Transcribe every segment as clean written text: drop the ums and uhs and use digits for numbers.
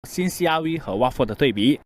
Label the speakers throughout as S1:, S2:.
S1: 新 CR-V 和 RAV4 的对比。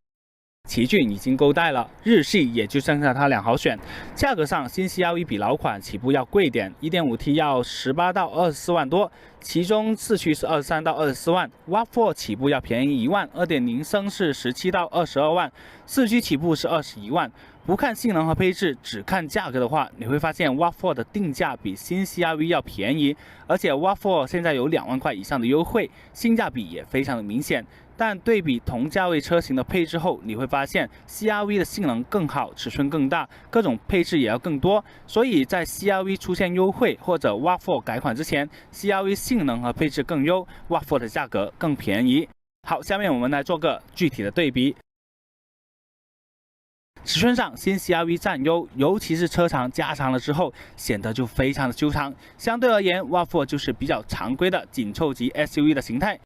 S1: 奇骏已经够带了，日系也就剩下它俩好选。价格上，新 CR-V 比老款起步要贵点 ，1.5T 要18到24万多，其中四驱是23到24万 ，RAV4 起步要便宜1万，2.0升是17到22万，四驱起步是21万。不看性能和配置，只看价格的话，你会发现 RAV4 的定价比新 CR-V 要便宜，而且 RAV4 现在有2万块以上的优惠，性价比也非常的明显。但对比同价位车型的配置后，你会发现 CR-V 的性能更好，尺寸更大，各种配置也要更多。所以在 CR-V 出现优惠或者 RAV4 改款之前 ，CR-V 性能和配置更优 ，RAV4 的价格更便宜。好，下面我们来做个具体的对比。尺寸上，新 CR-V 占优，尤其是车长加长了之后，显得就非常的修长。相对而言 ，RAV4 就是比较常规的紧凑级 SUV 的形态。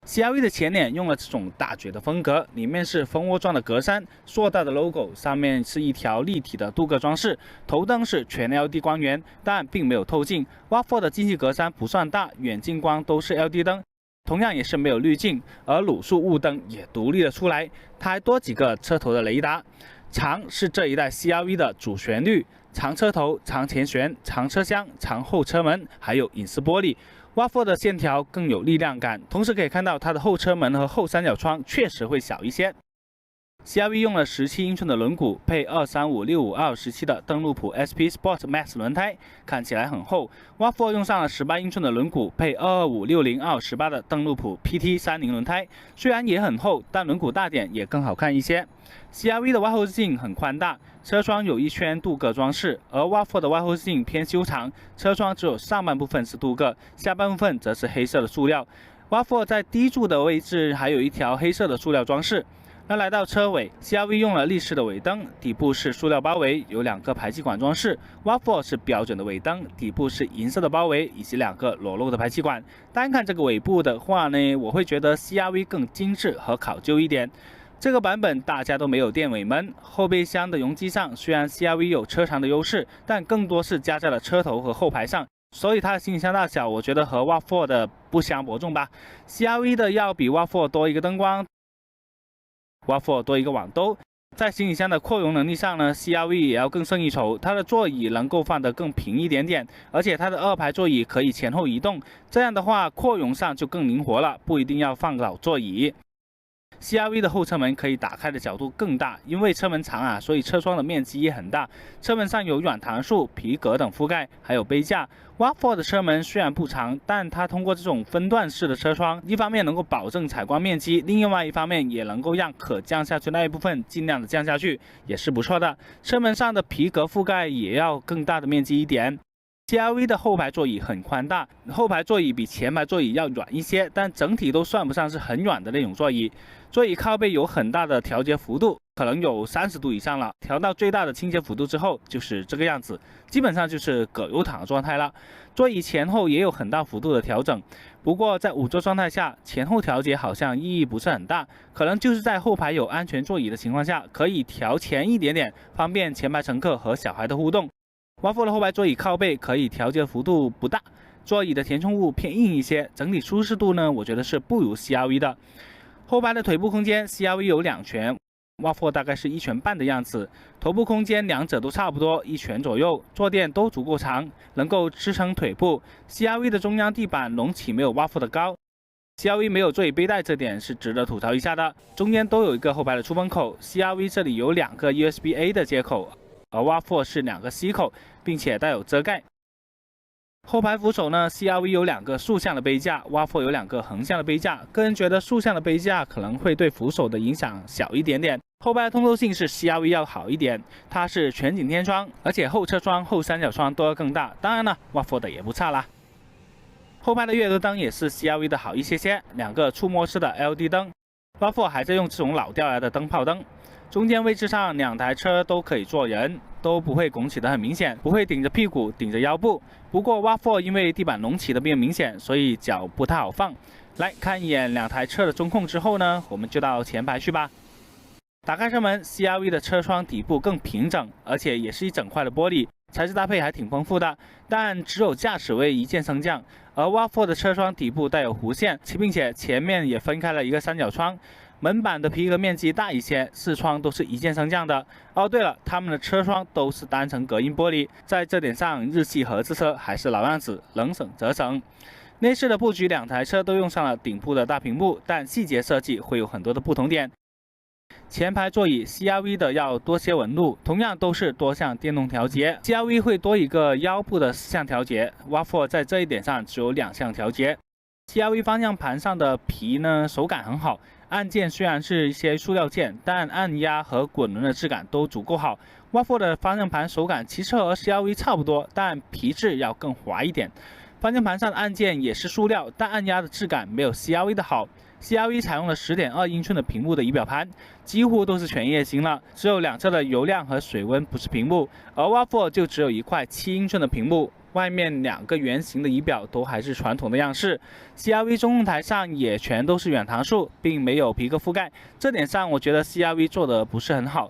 S1: CR-V 的前脸用了这种大嘴的风格，里面是蜂窝状的格栅，硕大的 logo， 上面是一条立体的镀铬装饰，头灯是全 LED 光源，但并没有透镜。RAV4 的进气格栅不算大，远近光都是 LED 灯。同样也是没有滤镜，而卤素雾灯也独立了出来，它还多几个车头的雷达。长是这一代 CR-V 的主旋律，长车头、长前悬、长车厢、长后车门，还有隐私玻璃。RAV4 的线条更有力量感，同时可以看到它的后车门和后三角窗确实会小一些。CR-V 用了17英寸的轮毂，配235/65/27的登陆普 SP Sport Max 轮胎，看起来很厚。RAV4 用上了18英寸的轮毂，配225/60/18的登陆普 PT30 轮胎，虽然也很厚，但轮毂大点也更好看一些。CR-V 的外后视镜很宽大，车窗有一圈镀铬装饰，而 RAV4 的外后视镜偏修长，车窗只有上半部分是镀铬，下半部分则是黑色的塑料。RAV4 在低柱的位置还有一条黑色的塑料装饰。那来到车尾 ，CR-V 用了立式的尾灯，底部是塑料包围，有2个排气管装饰。RAV4 是标准的尾灯，底部是银色的包围，以及2个裸露的排气管。单看这个尾部的话呢，我会觉得 CR-V 更精致和考究一点。这个版本大家都没有电尾门，后备箱的容积上虽然 CR-V 有车长的优势，但更多是加在了车头和后排上。所以它的行李箱大小，我觉得和 RAV4 的不相伯仲吧。CR-V 的要比 RAV4 多一个灯光。RAV4 多一个网兜，在行李箱的扩容能力上呢 ，CR-V 也要更胜一筹。它的座椅能够放得更平一点点，而且它的2排座椅可以前后移动，这样的话扩容上就更灵活了，不一定要放老座椅。CR-V 的后车门可以打开的角度更大，因为车门长啊，所以车窗的面积也很大。车门上有软搪塑、皮革等覆盖，还有杯架。RAV4 的车门虽然不长，但它通过这种分段式的车窗，一方面能够保证采光面积，另外一方面也能够让可降下去那一部分尽量的降下去，也是不错的。车门上的皮革覆盖也要更大的面积一点。CR-V 的后排座椅很宽大，后排座椅比前排座椅要软一些，但整体都算不上是很软的那种座椅。座椅靠背有很大的调节幅度，可能有30度以上了。调到最大的倾斜幅度之后，就是这个样子，基本上就是葛优躺的状态了。座椅前后也有很大幅度的调整，不过在5座状态下，前后调节好像意义不是很大，可能就是在后排有安全座椅的情况下，可以调前一点点，方便前排乘客和小孩的互动。RAV4 的后排座椅靠背可以调节幅度不大，座椅的填充物偏硬一些，整体舒适度呢，我觉得是不如 CR-V 的。后排的腿部空间 ，CR-V 有2拳，RAV4 大概是1拳半的样子。头部空间两者都差不多1拳左右，坐垫都足够长，能够支撑腿部。CR-V 的中央地板隆起没有 RAV4 的高。CR-V 没有座椅背带，这点是值得吐槽一下的。中间都有一个后排的出风口 ，CR-V 这里有2个 USB-A 的接口。而 RAV4 是2个 C 口，并且带有遮盖。后排扶手呢 ，CR-V 有2个竖向的杯架 ，RAV4 有2个横向的杯架。个人觉得竖向的杯架可能会对扶手的影响小一点点。后排的通透性是 CR-V 要好一点，它是全景天窗，而且后车窗、后三角窗都要更大。当然了 ，RAV4 的也不差啦。后排的阅读灯也是 CR-V 的好一些些，2个触摸式的 LED 灯。RAV4 还在用这种老掉牙的灯泡灯。中间位置上2台车都可以坐人，都不会拱起的很明显，不会顶着屁股、顶着腰部。不过 RAV4 因为地板隆起的变明显，所以脚不太好放。来看一眼2台车的中控之后呢，我们就到前排去吧。打开车门 ，CR-V 的车窗底部更平整，而且也是一整块的玻璃，材质搭配还挺丰富的。但只有驾驶位一键升降，而 RAV4 的车窗底部带有弧线，并且前面也分开了一个三角窗。门板的皮革面积大一些，四窗都是一键升降的。哦，对了，他们的车窗都是单层隔音玻璃，在这点上，日系合资车还是老样子，能省则省。内饰的布局，两台车都用上了顶部的大屏幕，但细节设计会有很多的不同点。前排座椅 CR-V 的要多些纹路，同样都是多项电动调节。CR-V 会多一个腰部的4项调节 ，RAV4 在这一点上只有2项调节。CR-V 方向盘上的皮呢，手感很好，按键虽然是一些塑料键，但按压和滚轮的质感都足够好。RAV4 的方向盘手感其实和 CR-V 差不多，但皮质要更滑一点。方向盘上的按键也是塑料，但按压的质感没有 CR-V 的好。CR-V 采用了10.2英寸的屏幕的仪表盘，几乎都是全液晶了，只有两侧的油量和水温不是屏幕，而 RAV4 就只有一块7英寸的屏幕，外面2个圆形的仪表都还是传统的样式。CR-V 中控台上也全都是远堂数，并没有皮革覆盖，这点上我觉得 CR-V 做的不是很好。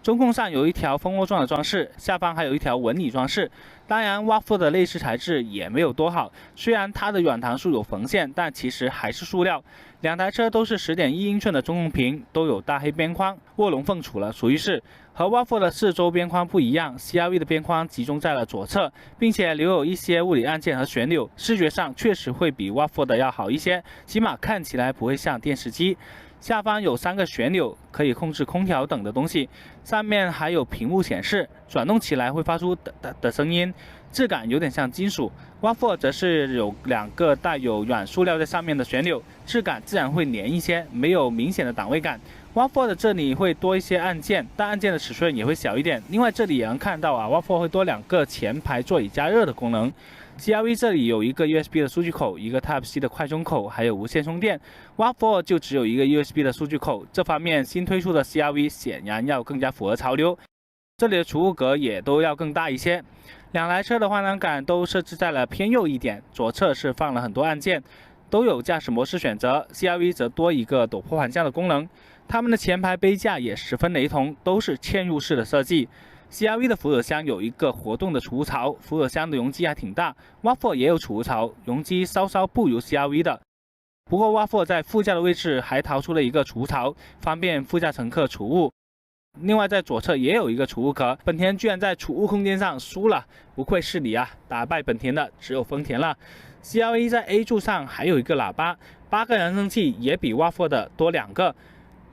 S1: 中控上有一条蜂窝状的装饰，下方还有一条纹理装饰。当然 ，RAV4 的内饰材质也没有多好，虽然它的远堂数有缝线，但其实还是塑料。两台车都是10.1英寸的中控屏，都有大黑边框，卧龙凤雏了，属于是。和 RAV4 的4周边框不一样 ，CR-V 的边框集中在了左侧，并且留有一些物理按键和旋钮，视觉上确实会比 RAV4 的要好一些，起码看起来不会像电视机。下方有3个旋钮，可以控制空调等的东西。上面还有屏幕显示，转动起来会发出哒哒的声音，质感有点像金属。RAV4 则是有2个带有软塑料在上面的旋钮，质感自然会黏一些，没有明显的档位感。RAV4 的这里会多一些按键，但按键的尺寸也会小一点。另外这里也能看到RAV4 会多2个前排座椅加热的功能。CR-V 这里有一个 USB 的数据口，一个 Type-C 的快充口，还有无线充电。RAV4 就只有一个 USB 的数据口，这方面新推出的 CR-V 显然要更加符合潮流。这里的储物格也都要更大一些。两台车的方向杆都设置在了偏右一点，左侧是放了很多按键，都有驾驶模式选择。CR-V 则多一个陡坡缓降的功能。它们的前排杯架也十分雷同，都是嵌入式的设计。CR-V 的扶手箱有一个活动的储物槽，扶手箱的容积还挺大。RAV4 也有储物槽，容积稍稍不如 CR-V 的。不过 RAV4 在副驾的位置还掏出了一个储物槽，方便副驾乘客储物。另外在左侧也有一个储物壳，本田居然在储物空间上输了，不愧是你啊！打败本田的只有丰田了。CR-V 在 A 柱上还有一个喇叭，8个扬声器也比 RAV4 的多2个。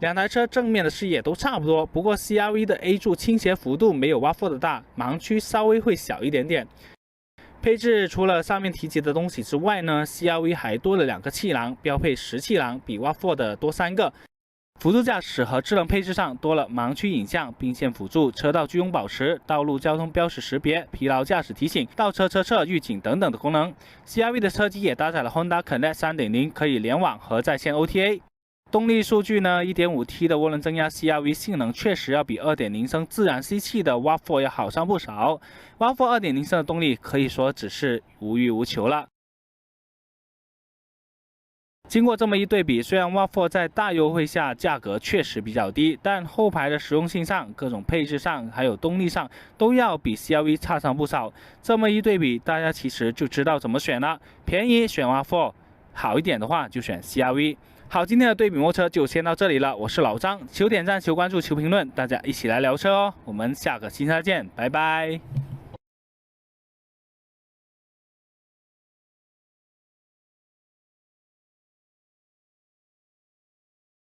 S1: 两台车正面的视野都差不多，不过 CR-V 的 A 柱倾斜幅度没有 RAV4 的大，盲区稍微会小一点点。配置除了上面提及的东西之外呢 ，CR-V 还多了2个气囊，标配10气囊，比 RAV4 的多3个。辅助驾驶和智能配置上多了盲区影像、并线辅助、车道居中保持、道路交通标识识别、疲劳驾驶提醒、倒车车侧预警等等的功能。CR-V 的车机也搭载了 Honda Connect 3.0， 可以联网和在线 OTA。动力数据呢 ，1.5T 的涡轮增压 CR-V 性能确实要比2.0升自然吸气的 RAV4 要好上不少。RAV4 2.0升的动力可以说只是无欲无求了。经过这么一对比，虽然 RAV4 在大优惠下价格确实比较低，但后排的实用性上、各种配置上还有动力上都要比 CR-V 差上不少。这么一对比，大家其实就知道怎么选了。便宜选 RAV4， 好一点的话就选 CR-V。好，今天的对比摩托车就先到这里了。我是老张，求点赞、求关注、求评论，大家一起来聊车哦。我们下个星期再见，拜拜。